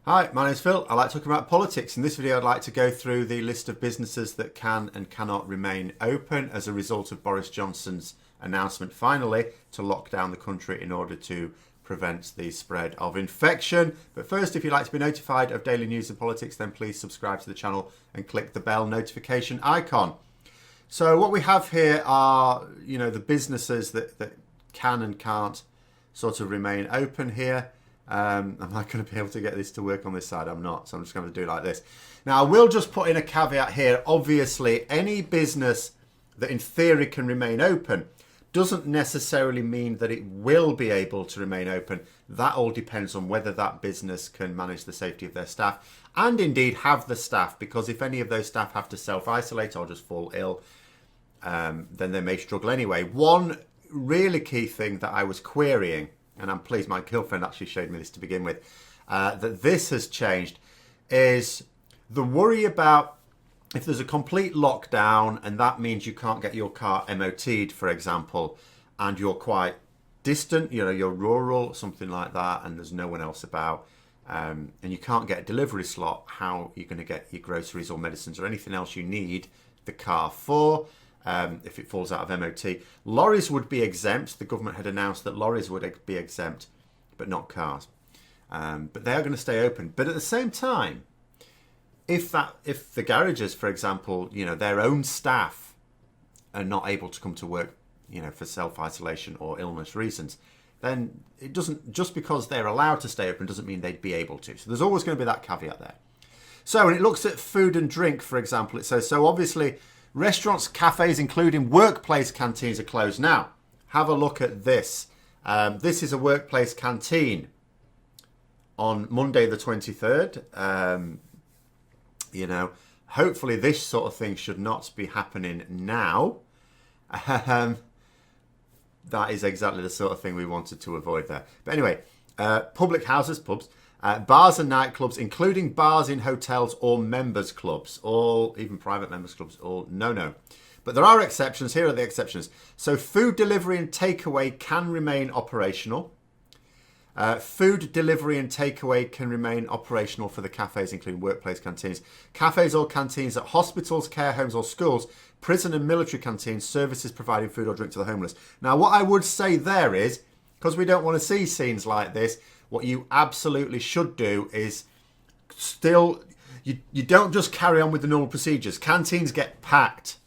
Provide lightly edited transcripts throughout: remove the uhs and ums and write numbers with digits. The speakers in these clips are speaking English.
Hi, my name's Phil. I like talking about politics. In this video, I'd like to go through the list of businesses that can and cannot remain open as a result of Boris Johnson's announcement finally to lock down the country in order to prevent the spread of infection. But first, if you'd like to be notified of daily news and politics, then please subscribe to the channel and click the bell notification icon. So what we have here are, the businesses that can and can't sort of remain open here. I'm not going to be able to get this to work on this side. I'm not. So I'm just going to do it like this. Now, I will just put in a caveat here. Obviously, any business that in theory can remain open doesn't necessarily mean that it will be able to remain open. That all depends on whether that business can manage the safety of their staff and indeed have the staff, because if any of those staff have to self-isolate or just fall ill, then they may struggle anyway. One really key thing that I was querying, and I'm pleased my girlfriend actually showed me this to begin with, that this has changed, is the worry about if there's a complete lockdown and that means you can't get your car MOT'd, for example, and you're quite distant, you're rural, something like that, and there's no one else about, and you can't get a delivery slot, how are you going to get your groceries or medicines or anything else you need the car for? If it falls out of MOT. Lorries would be exempt. The government had announced that lorries would be exempt, but not cars. But they are going to stay open. But at the same time, if the garages, for example, their own staff are not able to come to work, for self-isolation or illness reasons, then it doesn't, just because they're allowed to stay open doesn't mean they'd be able to. So there's always going to be that caveat there. So when it looks at food and drink, for example, it says, so obviously restaurants, cafes, including workplace canteens, are closed. Now, have a look at this. This is a workplace canteen on Monday the 23rd. Hopefully this sort of thing should not be happening now. That is exactly the sort of thing we wanted to avoid there. But anyway, public houses, pubs, bars and nightclubs, including bars in hotels or members clubs, all even private members clubs, all no. But there are exceptions. Here are the exceptions. So food delivery and takeaway can remain operational. Food delivery and takeaway can remain operational for the cafes, including workplace canteens. Cafes or canteens at hospitals, care homes or schools, prison and military canteens, services providing food or drink to the homeless. Now, what I would say there is, because we don't want to see scenes like this, what you absolutely should do is still, you don't just carry on with the normal procedures. Canteens get packed,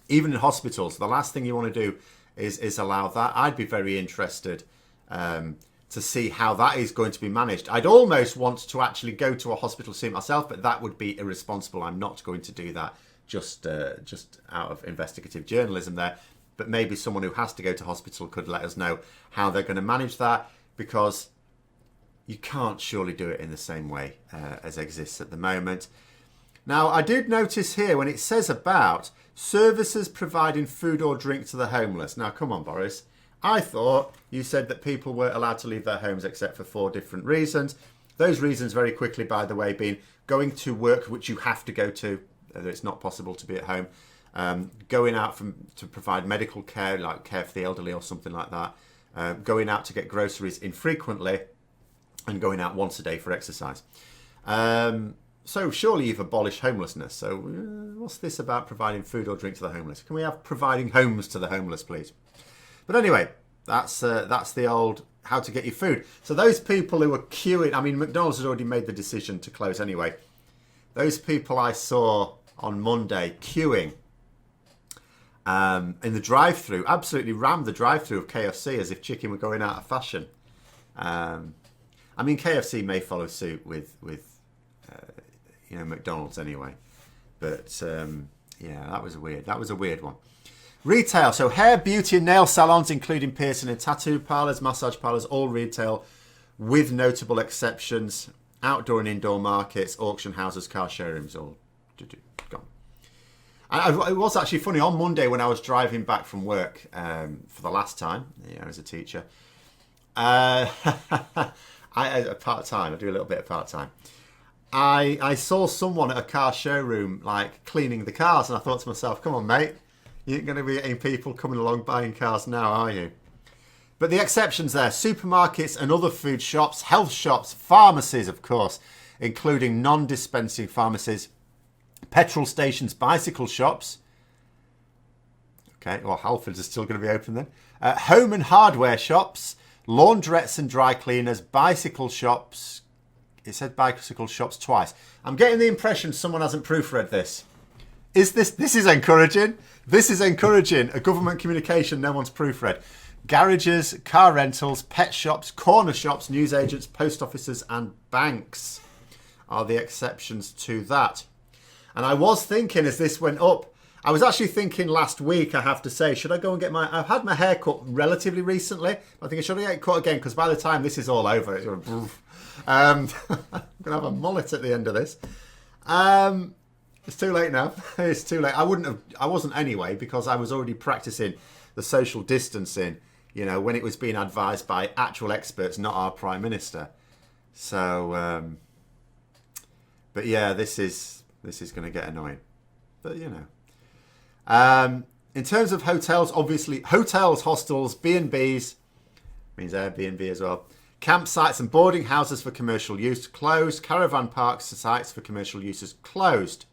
even in hospitals. The last thing you want to do is allow that. I'd be very interested to see how that is going to be managed. I'd almost want to actually go to a hospital to see it myself, but that would be irresponsible. I'm not going to do that just out of investigative journalism there. But maybe someone who has to go to hospital could let us know how they're going to manage that, because you can't surely do it in the same way as exists at the moment. Now, I did notice here when it says about services providing food or drink to the homeless. Now, come on, Boris. I thought you said that people were allowed to leave their homes except for 4 different reasons. Those reasons very quickly, by the way, being going to work, which you have to go to, whether it's not possible to be at home, going out to provide medical care, like care for the elderly or something like that, going out to get groceries infrequently, and going out once a day for exercise. So surely you've abolished homelessness. So what's this about providing food or drink to the homeless? Can we have providing homes to the homeless, please? But anyway, that's the old how to get your food. So those people who are queuing, I mean, McDonald's has already made the decision to close anyway. Those people I saw on Monday queuing in the drive-through, absolutely rammed the drive-through of KFC as if chicken were going out of fashion. I mean, KFC may follow suit with McDonald's anyway. But yeah, that was a weird one. Retail, so hair, beauty and nail salons, including piercing and tattoo parlours, massage parlours, all retail with notable exceptions. Outdoor and indoor markets, auction houses, car showrooms, all gone. And it was actually funny, on Monday when I was driving back from work for the last time, as a teacher, I part-time, I do a little bit of part-time. I saw someone at a car showroom like cleaning the cars, and I thought to myself, come on mate, you ain't going to be getting people coming along buying cars now, are you? But the exceptions there, supermarkets and other food shops, health shops, pharmacies, of course, including non-dispensing pharmacies, petrol stations, bicycle shops. Okay, well, Halfords is still going to be open then. Home and hardware shops, laundrettes and dry cleaners, bicycle shops. It said bicycle shops twice. I'm getting the impression someone hasn't proofread this. This is encouraging. This is encouraging. A government communication no one's proofread. Garages, car rentals, pet shops, corner shops, newsagents, post offices and banks are the exceptions to that. And I was thinking as this went up, I was actually thinking last week, I have to say, should I go and get I've had my hair cut relatively recently. I think I should get it cut again because by the time this is all over, it's going to... I'm going to have a mullet at the end of this. It's too late now. It's too late. I wasn't anyway because I was already practicing the social distancing, when it was being advised by actual experts, not our Prime Minister. So, but yeah, this is going to get annoying. But, in terms of hotels, obviously, hotels, hostels, B&Bs, means Airbnb as well, campsites and boarding houses for commercial use closed, caravan parks sites for commercial uses closed.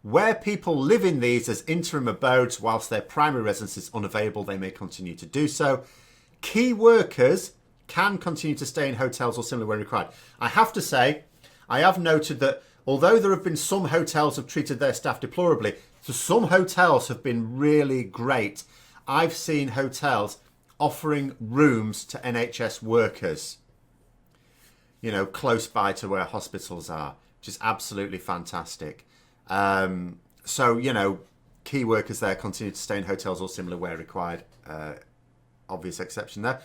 Where people live in these as interim abodes whilst their primary residence is unavailable, they may continue to do so. Key workers can continue to stay in hotels or similar when required. I have to say, I have noted that although there have been some hotels have treated their staff deplorably, so some hotels have been really great. I've seen hotels offering rooms to NHS workers, close by to where hospitals are, which is absolutely fantastic. So, key workers there continue to stay in hotels or similar where required. Obvious exception there.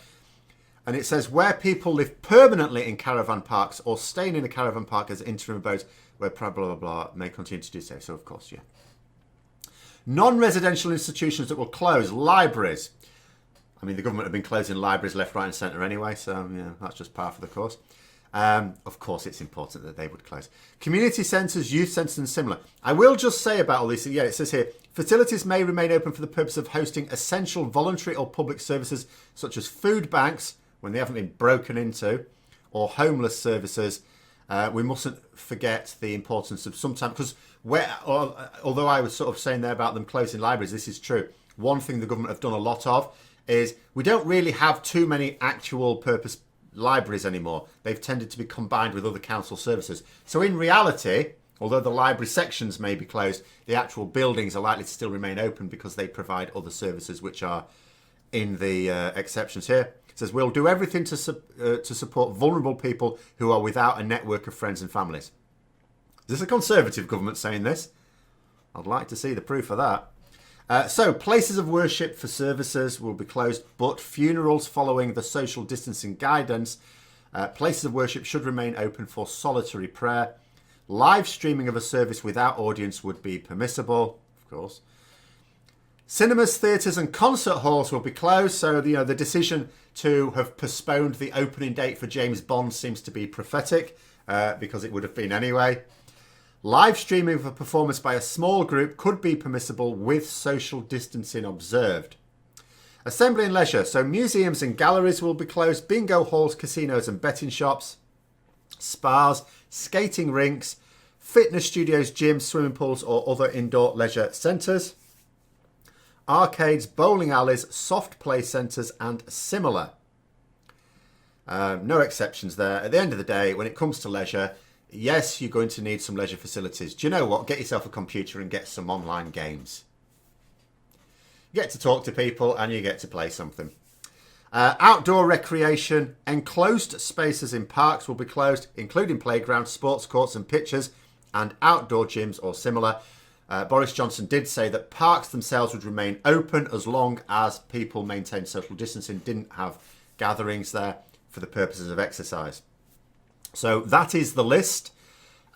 And it says where people live permanently in caravan parks or staying in a caravan park as interim abodes where blah, blah, blah, may continue to do so. So, of course, yeah. Non-residential institutions that will close. Libraries. I mean, the government have been closing libraries left, right and centre anyway. So, that's just par for the course. Of course, it's important that they would close. Community centres, youth centres and similar. I will just say about all this. Yeah, it says here, facilities may remain open for the purpose of hosting essential voluntary or public services such as food banks, when they haven't been broken into, or homeless services. We mustn't forget the importance of sometimes, because although I was sort of saying there about them closing libraries, this is true. One thing the government have done a lot of is we don't really have too many actual purpose libraries anymore. They've tended to be combined with other council services. So in reality, although the library sections may be closed, the actual buildings are likely to still remain open because they provide other services which are in the exceptions here. It says, we'll do everything to support vulnerable people who are without a network of friends and families. Is this a Conservative government saying this? I'd like to see the proof of that. So, places of worship for services will be closed, but funerals following the social distancing guidance, places of worship should remain open for solitary prayer. Live streaming of a service without audience would be permissible, of course. Cinemas, theatres and concert halls will be closed. So, the decision to have postponed the opening date for James Bond seems to be prophetic, because it would have been anyway. Live streaming of a performance by a small group could be permissible with social distancing observed. Assembly and leisure. So museums and galleries will be closed. Bingo halls, casinos and betting shops. Spas, skating rinks, fitness studios, gyms, swimming pools or other indoor leisure centres. Arcades, bowling alleys, soft play centres and similar. No exceptions there. At the end of the day, when it comes to leisure, yes, you're going to need some leisure facilities. Do you know what? Get yourself a computer and get some online games. You get to talk to people and you get to play something. Outdoor recreation, enclosed spaces in parks will be closed, including playgrounds, sports courts and pitches, and outdoor gyms or similar. Boris Johnson did say that parks themselves would remain open as long as people maintained social distancing, didn't have gatherings there for the purposes of exercise. So that is the list.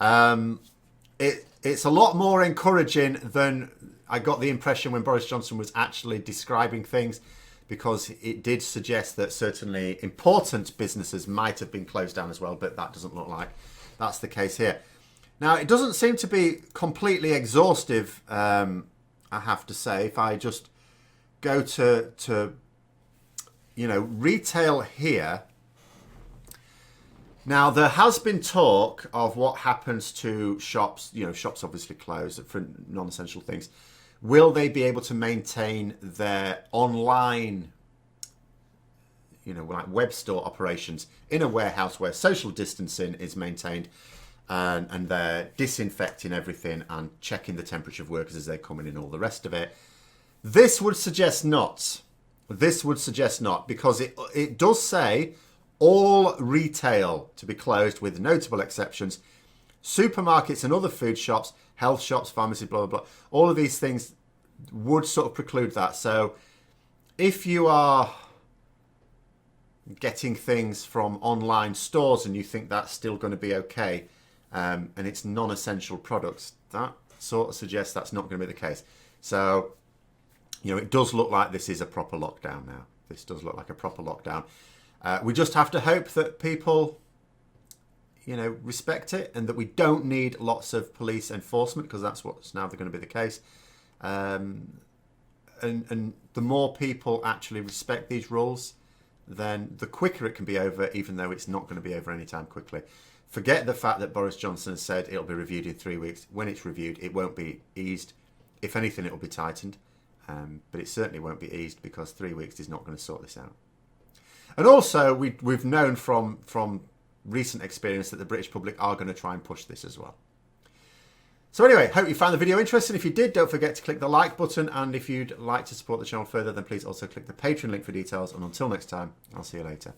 It's a lot more encouraging than I got the impression when Boris Johnson was actually describing things, because it did suggest that certainly important businesses might have been closed down as well, but that doesn't look like that's the case here. Now, it doesn't seem to be completely exhaustive, I have to say. If I just go to you know, retail here. Now, there has been talk of what happens to shops. You know, shops obviously close for non-essential things. Will they be able to maintain their online, you know, like web store operations in a warehouse where social distancing is maintained, and they're disinfecting everything and checking the temperature of workers as they come in and all the rest of it? This would suggest not. This would suggest not, because it does say all retail to be closed with notable exceptions. Supermarkets and other food shops, health shops, pharmacies, blah, blah, blah. All of these things would sort of preclude that. So if you are getting things from online stores and you think that's still going to be okay, and it's non-essential products, that sort of suggests that's not going to be the case. So, you know, it does look like this is a proper lockdown now. This does look like a proper lockdown. We just have to hope that people, you know, respect it, and that we don't need lots of police enforcement, because that's what's now going to be the case. And the more people actually respect these rules, then the quicker it can be over, even though it's not going to be over anytime quickly. Forget the fact that Boris Johnson has said it'll be reviewed in 3 weeks. When it's reviewed, it won't be eased. If anything, it will be tightened. But it certainly won't be eased, because 3 weeks is not going to sort this out. And also, we've known from recent experience that the British public are going to try and push this as well. So anyway, hope you found the video interesting. If you did, don't forget to click the like button. And if you'd like to support the channel further, then please also click the Patreon link for details. And until next time, I'll see you later.